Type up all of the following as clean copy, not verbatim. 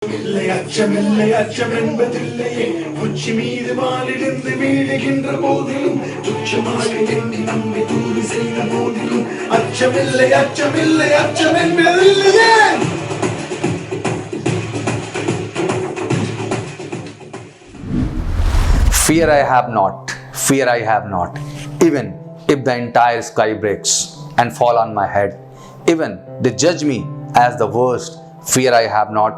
அச்சம் என்பதில்லையே உச்சி மீது வானிலிருந்து வீழுகின்ற போதிலும் துச்சமாக எண்ணி நம்மை தூது செய்த போதிலும் அச்சமில்லை அச்சமில்லை அச்சம் என்பதில்லையே. Fear I have not, fear I have not, even if the entire sky breaks and fall on my head, even they judge me as the worst, fear I have not,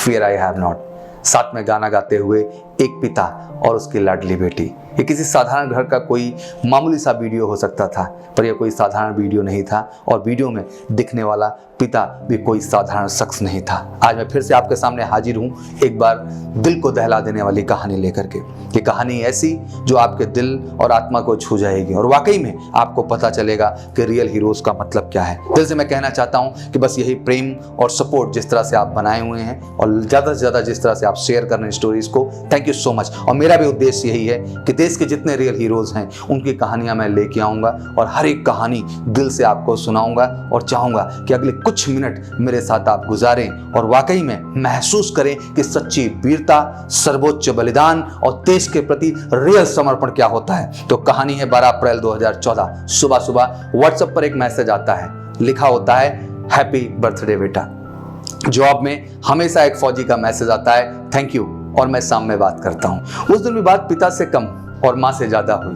fear I have not. साथ में गाना गाते हुए एक पिता और उसकी लाडली बेटी। ये किसी साधारण घर का कोई मामूली सा वीडियो हो सकता था, पर यह कोई साधारण वीडियो नहीं था और वीडियो में दिखने वाला पिता भी कोई साधारण शख्स नहीं था। आज मैं फिर से आपके सामने हाजिर हूँ एक बार दिल को दहला देने वाली कहानी लेकर के। ये कहानी ऐसी जो आपके दिल और आत्मा को छू जाएगी और वाकई में आपको पता चलेगा कि रियल हीरोज का मतलब क्या है। दिल से मैं कहना चाहता हूँ कि बस यही प्रेम और सपोर्ट जिस तरह से आप बनाए हुए हैं और ज़्यादा से ज़्यादा जिस तरह से आप शेयर कर रहे हैं स्टोरीज को, थैंक यू सो मच। और मेरा भी उद्देश्य यही है कि देश के जितने रियल हीरोज हैं उनकी कहानियाँ मैं लेके आऊँगा और हर एक कहानी दिल से आपको सुनाऊँगा और चाहूँगा कि अगले कुछ मिनट मेरे साथ आप गुजारें और वाकई में महसूस करें कि सच्ची वीरता, सर्वोच्च बलिदान और देश के प्रति रियल समर्पण क्या होता है। तो कहानी है 12 अप्रैल 2014। सुबह सुबह व्हाट्सएप पर एक मैसेज आता है, लिखा होता है हैप्पी बर्थडे बेटा। जवाब में हमेशा एक फौजी का मैसेज आता है थैंक यू, और मैं शाम में बात करता हूँ। उस दिन भी बात पिता से कम और माँ से ज्यादा हुई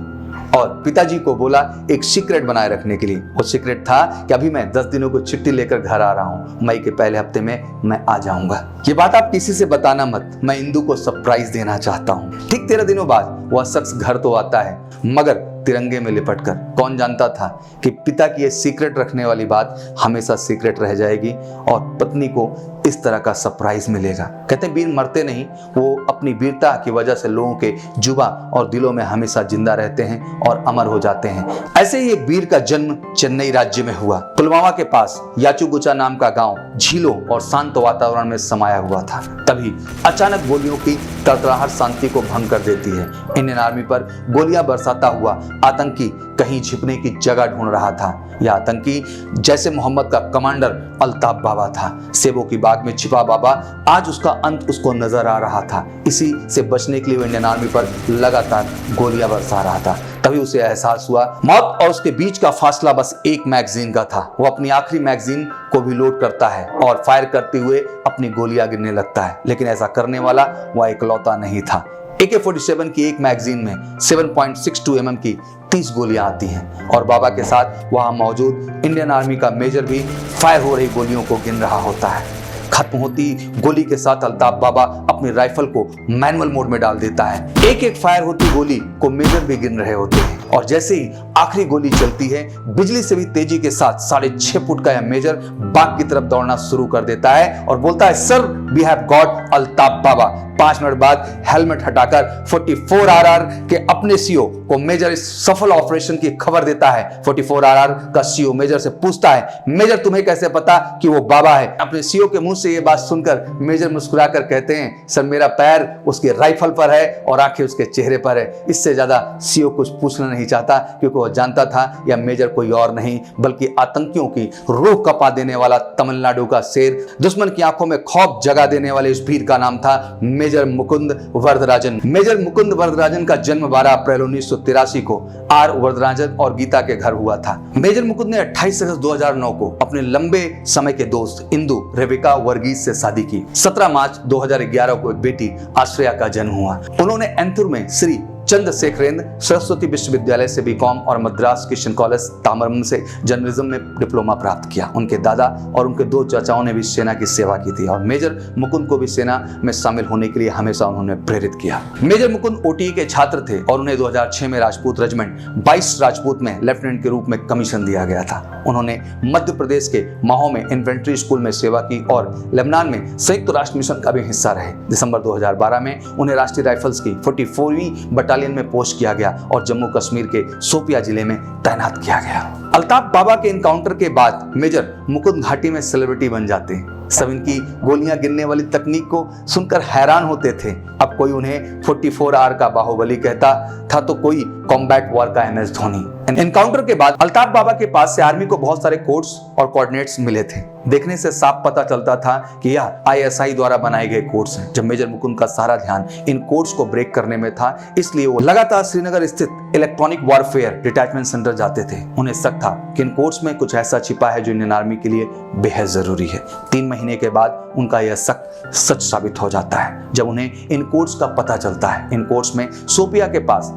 और पिताजी को बोला एक सीक्रेट बनाए रखने के लिए। वो सीक्रेट था कि अभी मैं 10 दिनों को छुट्टी लेकर घर आ रहा हूँ, मई के पहले हफ्ते में मैं आ जाऊंगा। ये बात आप किसी से बताना मत, मैं इंदु को सरप्राइज देना चाहता हूँ। ठीक 13 दिनों बाद वह शख्स घर तो आता है मगर तिरंगे में लिपटकर। कौन जानता था कि पिता की ये सीक्रेट रखने वाली बात हमेशा सीक्रेट रह जाएगी और पत्नी को इस तरह का सरप्राइज मिलेगा। कहते हैं वीर मरते नहीं, वो अपनी वीरता की वजह से लोगों के जुबा और दिलों में हमेशा जिंदा रहते हैं और अमर हो जाते हैं। ऐसे ही एक वीर का जन्म चेन्नई राज्य में हुआ। पुलवामा के पास याचुगुचा नाम का गांव झीलों और शांत वातावरण में समाया हुआ था। तभी अचानक गोलियों की तड़तड़ाहट शांति को भंग कर देती है। इंडियन आर्मी पर गोलियां बरसाता हुआ आतंकी कहीं छिपने की जगह ढूंढ रहा था। यह आतंकी जैसे मोहम्मद का कमांडर अल्ताफ बाबा था। सेबों की बाग में छिपा बाबा, आज उसका अंत उसको नजर आ रहा था। इसी से बचने के लिए वो इंडियन आर्मी पर लगातार गोलियां बरसा रहा था। तभी उसे एहसास हुआ मौत और उसके बीच का फासला बस एक मैगजीन का था। वो अपनी आखिरी मैगजीन को भी लोड करता है और फायर करते हुए अपनी गोलियां गिनने लगता है। लेकिन ऐसा करने वाला वह इकलौता नहीं था। AK-47 की एक मैगजीन में 7.62 mm की 30 गोलियां आती हैं और बाबा के साथ वहां मौजूद इंडियन आर्मी का मेजर भी फायर हो रही गोलियों को गिन रहा होता है। खत्म होती गोली के साथ अल्ताफ बाबा अपनी राइफल को मैनुअल मोड में डाल देता है। एक एक फायर होती गोली को मेजर भी गिन रहे होते हैं और जैसे ही आखिरी गोली चलती है बिजली से भी तेजी के साथ 6.5 फुट का यह मेजर बाग की तरफ दौड़ना शुरू कर देता है और बोलता है sir we have got Altaf Baba. 5 minute बाद हेलमेट हटाकर 44 RR के अपने CO को मेजर इस सफल ऑपरेशन की खबर देता है। 44 RR का CO मेजर से पूछता है मेजर तुम्हें कैसे पता कि वो बाबा है। अपने CO के मुंह से ये बात सुनकर मेजर मुस्कुराकर कहते हैं सर मेरा पैर उसके राइफल पर है और आंखें उसके चेहरे पर है। इससे ज्यादा CO कुछ पूछना नहीं चाहता क्योंकि वो जानता था यह मेजर कोई और नहीं बल्कि आतंकियों की रूह कपा देने वाला तमिलनाडु का शेर, दुश्मन की आंखों में खौफ जगा देने वाले इस वीर का नाम था मेजर मुकुंद वरदराजन। मेजर मुकुंद वरदराजन का जन्म 12 अप्रैल 1983 को R वरदराजन और गीता के घर हुआ था। मेजर मुकुंद ने 28 अगस्त 2009 को अपने लंबे समय के दोस्त इंदु रेबिका वर्गीस से शादी की। 17 मार्च 2011 को एक बेटी आश्रया का जन्म हुआ। उन्होंने एंथुर में श्री चंद्रशेखरेंद्र सरस्वती विश्वविद्यालय से बीकॉम और मद्रास क्रिश्चियन कॉलेज तामरम से जर्नलिज्म में डिप्लोमा प्राप्त किया। उनके दादा और उनके 2 चाचाओं ने भी सेना की सेवा की थी और मेजर मुकुंद को भी सेना में शामिल होने के लिए हमेशा उन्होंने प्रेरित किया। मेजर मुकुंद OTA के छात्र थे और उन्हें 2006 में राजपूत रेजिमेंट 22 राजपूत में लेफ्टिनेंट के रूप में कमीशन दिया गया था। उन्होंने मध्य प्रदेश के माहो में इन्फेंट्री स्कूल में सेवा की और लेबनान में संयुक्त राष्ट्र मिशन का भी हिस्सा रहे। दिसंबर 2012 में उन्हें राष्ट्रीय राइफल्स की 44वीं बटालियन में पोस्ट किया गया और जम्मू कश्मीर के शोपिया जिले में तैनात किया गया। अल्ताफ बाबा के इनकाउंटर के बाद मेजर मुकुंद घाटी में सेलिब्रिटी बन जाते हैं। सब इनकी गोलियां गिरने वाली तकनीक को सुनकर हैरान होते थे। अब कोई उन्हें 44R का बाहुबली कहता था तो कोई कॉम्बैट वॉर का MS धोनी। एनकाउंटर के बाद अल्ताफ बाबा के पास से आर्मी को बहुत सारे कोड्स और कोऑर्डिनेट्स मिले थे। देखने से साफ पता चलता था कि यह ISI द्वारा बनाए गए कोड्स हैं। जब मेजर मुकुंद का सारा ध्यान इन कोड्स को ब्रेक करने में था, इसलिए वो लगातार श्रीनगर स्थित इलेक्ट्रॉनिक वॉरफेयर डिटैचमेंट सेंटर जाते थे। उन्हें शक था कि इन कोड्स में कुछ ऐसा छिपा है जो इंडियन आर्मी के लिए बेहद जरूरी है। 3 महीने के बाद उनका यह शक सच साबित हो जाता है जब उन्हें इन कोड्स का पता चलता है। इन कोड्स में शोपिया के पास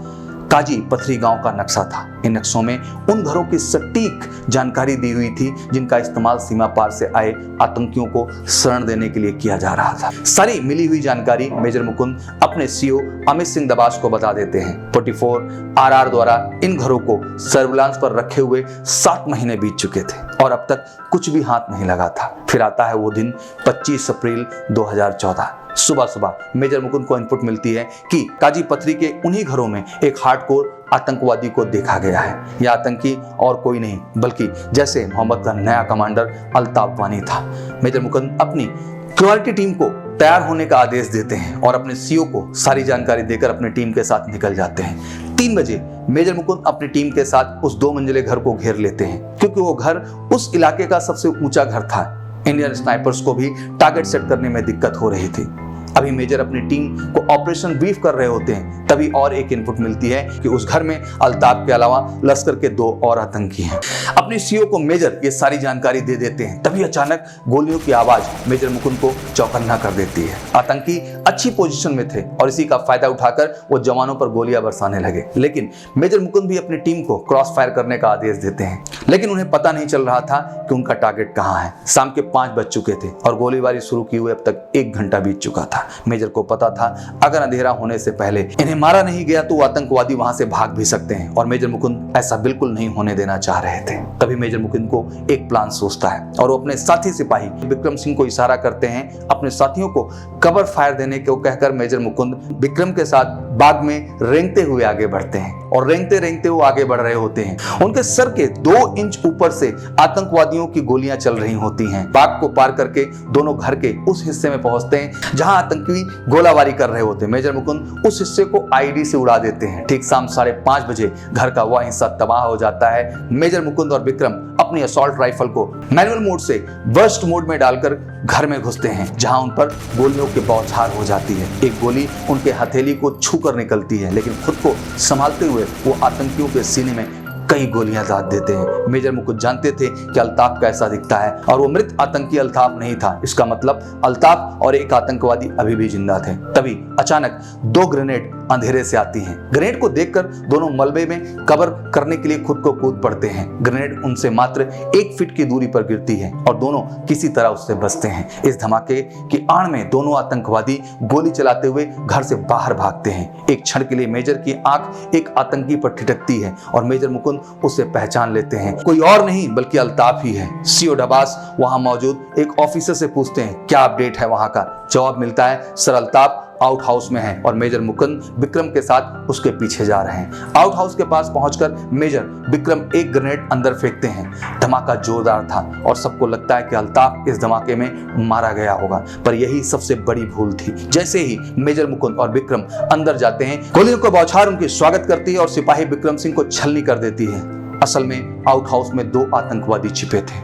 काजी पथरी गांव का नक्शा था। इन नक्शों में उन घरों की सटीक जानकारी दी हुई थी जिनका इस्तेमाल सीमा पार से आए आतंकियों को शरण देने के लिए किया जा रहा था। सारी मिली हुई जानकारी मेजर मुकुंद अपने CO अमित सिंह दबास को बता देते हैं। 44RR द्वारा इन घरों को सर्विलांस पर रखे हुए 7 महीने बीत चुके थे और अब तक कुछ भी हाथ नहीं लगा था। फिर आता है वो दिन 25 अप्रैल 2014। सुबह मेजर मुकुंद को इनपुट मिलती है कि काजी पथरी के उन्हीं घरों में एक हार्डकोर आतंकवादी को देखा गया है। यह आतंकी और कोई नहीं बल्कि जैसे मोहम्मद का नया कमांडर अल्ताफ वानी था। मेजर मुकुंद अपनी क्वालिटी टीम को तैयार होने का आदेश देते हैं और अपने CO को सारी जानकारी देकर अपनी टीम के साथ निकल जाते हैं। 3 बजे मेजर मुकुंद अपनी टीम के साथ उस 2 मंजिले घर को घेर लेते हैं क्योंकि वो घर उस इलाके का सबसे ऊंचा घर था। इंडियन स्नाइपर्स को भी टारगेट सेट करने में दिक्कत हो रही थी। अभी मेजर अपनी टीम को ऑपरेशन ब्रीफ कर रहे होते हैं, तभी और एक इनपुट मिलती है कि उस घर में अल्ताफ के अलावा लश्कर के 2 और आतंकी हैं। अपने CO को मेजर ये सारी जानकारी दे देते हैं, तभी अचानक गोलियों की आवाज मेजर मुकुंद को चौकन्ना कर देती है। आतंकी अच्छी पोजीशन में थे और इसी का फायदा उठाकर वो जवानों पर गोलियां बरसाने लगे, लेकिन मेजर मुकुंद भी अपनी टीम को क्रॉस फायर करने का आदेश देते हैं। लेकिन उन्हें पता नहीं चल रहा था कि उनका टारगेट कहाँ है। शाम के 5 बज चुके थे और गोलीबारी शुरू किए हुए अब तक 1 घंटा बीत चुका था। मेजर को पता था अगर अंधेरा होने से पहले इन्हें मारा नहीं गया तो आतंकवादी वहां से भाग भी सकते हैं और मेजर मुकुंद ऐसा बिल्कुल नहीं होने देना चाह रहे थे। तभी मेजर मुकुंद को एक प्लान सोचता है और वो अपने साथी सिपाही विक्रम सिंह को इशारा करते हैं अपने साथियों को कवर फायर देने को कहकर मेजर मुकुंद विक्रम के साथ बाग में रेंगते हुए आगे बढ़ते हैं और रेंगते वो आगे बढ़ रहे होते हैं। उनके सर के 2 इंच ऊपर से आतंकवादियों की गोलियां चल रही होती हैं। बाग को पार करके दोनों घर के उस हिस्से में पहुंचते हैं जहां आतंकी गोलाबारी कर रहे होते हैं। मेजर मुकुंद उस हिस्से को IED से उड़ा देते हैं। ठीक शाम 5:30 बजे घर का वह हिस्सा तबाह हो जाता है। मेजर मुकुंद और विक्रम अपनी असॉल्ट राइफल को मैनुअल मोड से बर्स्ट मोड में डालकर घर में घुसते हैं जहां उन पर गोलियों की बौछार हो जाती है। एक गोली उनके हथेली को छूकर निकलती है, लेकिन खुद को संभालते हुए वो आतंकियों के सीने में कई गोलियां दाग देते हैं। मेजर मुकुंद जानते थे कि अल्ताफ कैसा दिखता है और वो मृत आतंकी अल्ताफ नहीं था। इसका मतलब अल्ताफ और एक आतंकवादी अभी भी जिंदा थे। तभी अचानक 2 ग्रेनेड अंधेरे से आती हैं। ग्रेनेड को देखकर दोनों मलबे में कवर करने के लिए खुद को कूद पड़ते हैं। ग्रेनेड उनसे मात्र 1 फीट की दूरी पर गिरती है और दोनों किसी तरह उससे बचते हैं। इस धमाके की आड़ में दोनों आतंकवादी गोली चलाते हुए घर से बाहर भागते हैं। एक क्षण के लिए मेजर की आंख एक आतंकी पर ठिठकती है और मेजर मुकुंद उसे पहचान लेते हैं। कोई और नहीं बल्कि अल्ताफ ही है। CO डबास वहां मौजूद एक ऑफिसर से पूछते हैं क्या अपडेट है वहां का। जवाब मिलता है सर अल्ताफ आउट हाउस में है और मेजर मुकुंद विक्रम के साथ उसके पीछे जा रहे हैं। आउट हाउस के पास पहुंचकर मेजर विक्रम एक ग्रेनेड अंदर फेंकते हैं। धमाका जोरदार था और सबको लगता है कि अल्ताफ इस धमाके में मारा गया होगा, पर यही सबसे बड़ी भूल थी। जैसे ही मेजर मुकुंद और विक्रम अंदर जाते हैं, गोलियों को बौछार उनकी स्वागत करती है और सिपाही विक्रम सिंह को छलनी कर देती है। असल में आउट हाउस में 2 आतंकवादी छिपे थे।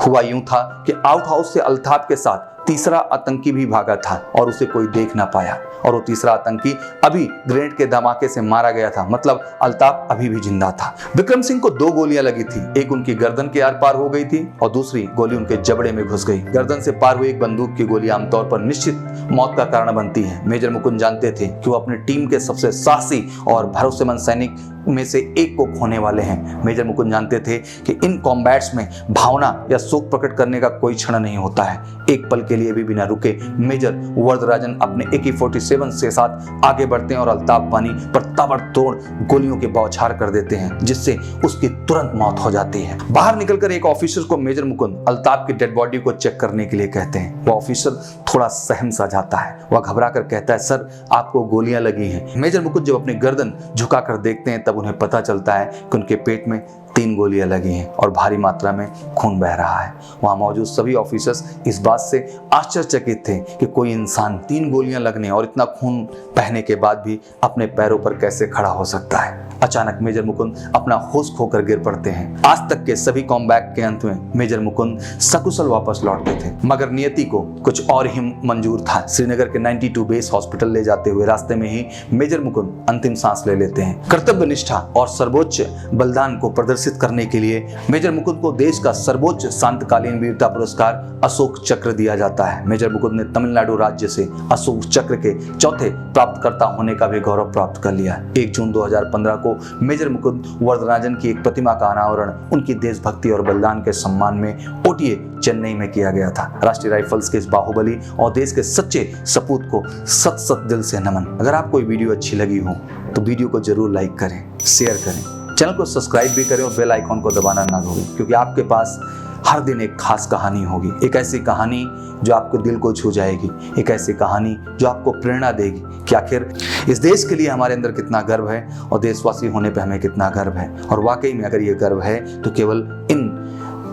हुआ यूं था कि आउट हाउस से अल्ताफ के साथ तीसरा आतंकी भी भागा था और उसे कोई देख ना पाया और वो तीसरा आतंकी अभी ग्रेनेड के धमाके से मारा गया था। मतलब अल्ताफ अभी भी जिंदा था। विक्रम सिंह को 2 गोलियां लगी थी। एक उनकी गर्दन के आर पार हो गई थी और दूसरी गोली उनके जबड़े में घुस गई। गर्दन से पार हुई एक बंदूक की गोली आमतौर पर निश्चित मौत का कारण बनती है। मेजर मुकुंद जानते थे कि वो अपनी टीम के सबसे साहसी और भरोसेमंद सैनिक में से एक को खोने वाले हैं। मेजर मुकुंद जानते थे कि इन कॉम्बैट्स में भावना या शोक प्रकट करने का कोई क्षण नहीं होता है। एक पल के लिए भी बिना रुके मेजर वरदराजन अपने AK-47 के साथ आगे बढ़ते हैं और अल्ताफ वानी पर ताबड़तोड़ गोलियों के बौछार कर देते हैं, जिससे उसकी तुरंत मौत हो जाती है। बाहर निकलकर एक ऑफिसर को मेजर मुकुंद अल्ताफ की डेड बॉडी को चेक करने के लिए कहते हैं। वह ऑफिसर थोड़ा सहम सा जाता है। वह घबरा कर कहता है सर आपको गोलियां लगी हैं। मेजर मुकुंद जब अपनी गर्दन झुकाकर देखते हैं तब उन्हें पता चलता है कि उनके पेट में 3 गोलियां लगी हैं और भारी मात्रा में खून बह रहा है। वहां मौजूद सभी ऑफिसर्स इस बात से आश्चर्यचकित थे कि कोई इंसान 3 गोलियां लगने और इतना खून बहने के बाद भी अपने पैरों पर कैसे खड़ा हो सकता है। अचानक मेजर मुकुंद अपना होश खोकर गिर पड़ते हैं। आज तक के सभी कॉम्बैट के अंत में मेजर मुकुंद सकुशल वापस लौटते थे, मगर नियति को कुछ और ही मंजूर था। श्रीनगर के 92 बेस हॉस्पिटल ले जाते हुए रास्ते में ही मेजर मुकुंद अंतिम सांस ले लेते हैं। कर्तव्य निष्ठा और सर्वोच्च बलिदान को प्रदर्शित करने के लिए मेजर मुकुंद को देश का सर्वोच्च शांतकालीन वीरता पुरस्कार अशोक चक्र दिया जाता है। मेजर मुकुंद ने तमिलनाडु राज्य से अशोक चक्र के चौथे प्राप्तकर्ता होने का भी गौरव प्राप्त कर लिया। 1 जून 2015 को मेजर मुकुंद वरदराजन की एक प्रतिमा का अनावरण उनकी देशभक्ति और बलिदान के सम्मान में ओटीए चेन्नई में किया गया था। राष्ट्रीय राइफल्स के इस बाहुबली और देश के सच्चे सपूत को सत सत दिल से नमन। अगर आपको ये वीडियो अच्छी लगी हो तो वीडियो को जरूर लाइक करें, शेयर करें, चैनल को सब्सक्राइब भी करें और बेल आइकॉन को दबाना ना भूलें, क्योंकि आपके पास हर दिन एक खास कहानी होगी। एक ऐसी कहानी जो आपको दिल को छू जाएगी, एक ऐसी कहानी जो आपको प्रेरणा देगी कि आखिर इस देश के लिए हमारे अंदर कितना गर्व है और देशवासी होने पे हमें कितना गर्व है। और वाकई में अगर ये गर्व है तो केवल इन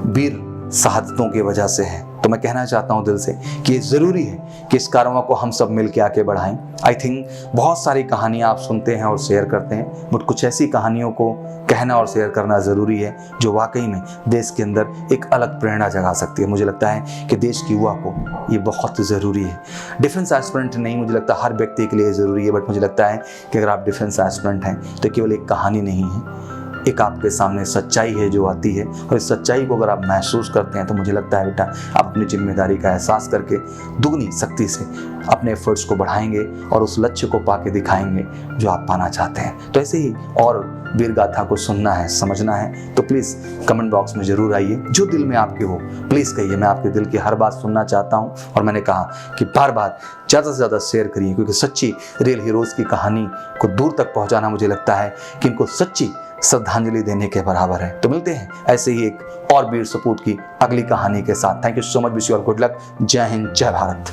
वीर शहादतों की वजह से है। तो मैं कहना चाहता हूं दिल से कि ये ज़रूरी है कि इस कारवां को हम सब मिल के आके बढ़ाएं। आई थिंक बहुत सारी कहानियां आप सुनते हैं और शेयर करते हैं, बट कुछ ऐसी कहानियों को कहना और शेयर करना ज़रूरी है जो वाकई में देश के अंदर एक अलग प्रेरणा जगा सकती है। मुझे लगता है कि देश की युवा को ये बहुत ज़रूरी है। डिफेंस एस्पिरेंट नहीं, मुझे लगता है हर व्यक्ति के लिए ज़रूरी है, बट मुझे लगता है कि अगर आप डिफेंस एस्पिरेंट हैं तो केवल एक कहानी नहीं है, एक आपके सामने सच्चाई है जो आती है। और इस सच्चाई को अगर आप महसूस करते हैं तो मुझे लगता है बेटा आप अपनी जिम्मेदारी का एहसास करके दुगनी शक्ति से अपने एफर्ट्स को बढ़ाएंगे और उस लक्ष्य को पाके दिखाएंगे जो आप पाना चाहते हैं। तो ऐसे ही और वीर गाथा को सुनना है, समझना है तो प्लीज़ कमेंट बॉक्स में ज़रूर आइए। जो दिल में आपके हो प्लीज़ कहिए, मैं आपके दिल की हर बात सुनना चाहता हूँ। और मैंने कहा कि बार बार ज़्यादा से ज़्यादा शेयर करिए, क्योंकि सच्ची रियल हीरोज़ की कहानी को दूर तक पहुँचाना मुझे लगता है कि इनको सच्ची श्रद्धांजलि देने के बराबर है। तो मिलते हैं ऐसे ही एक और वीर सपूत की अगली कहानी के साथ। Thank you so much, wish you all good luck. जय हिंद, जय भारत।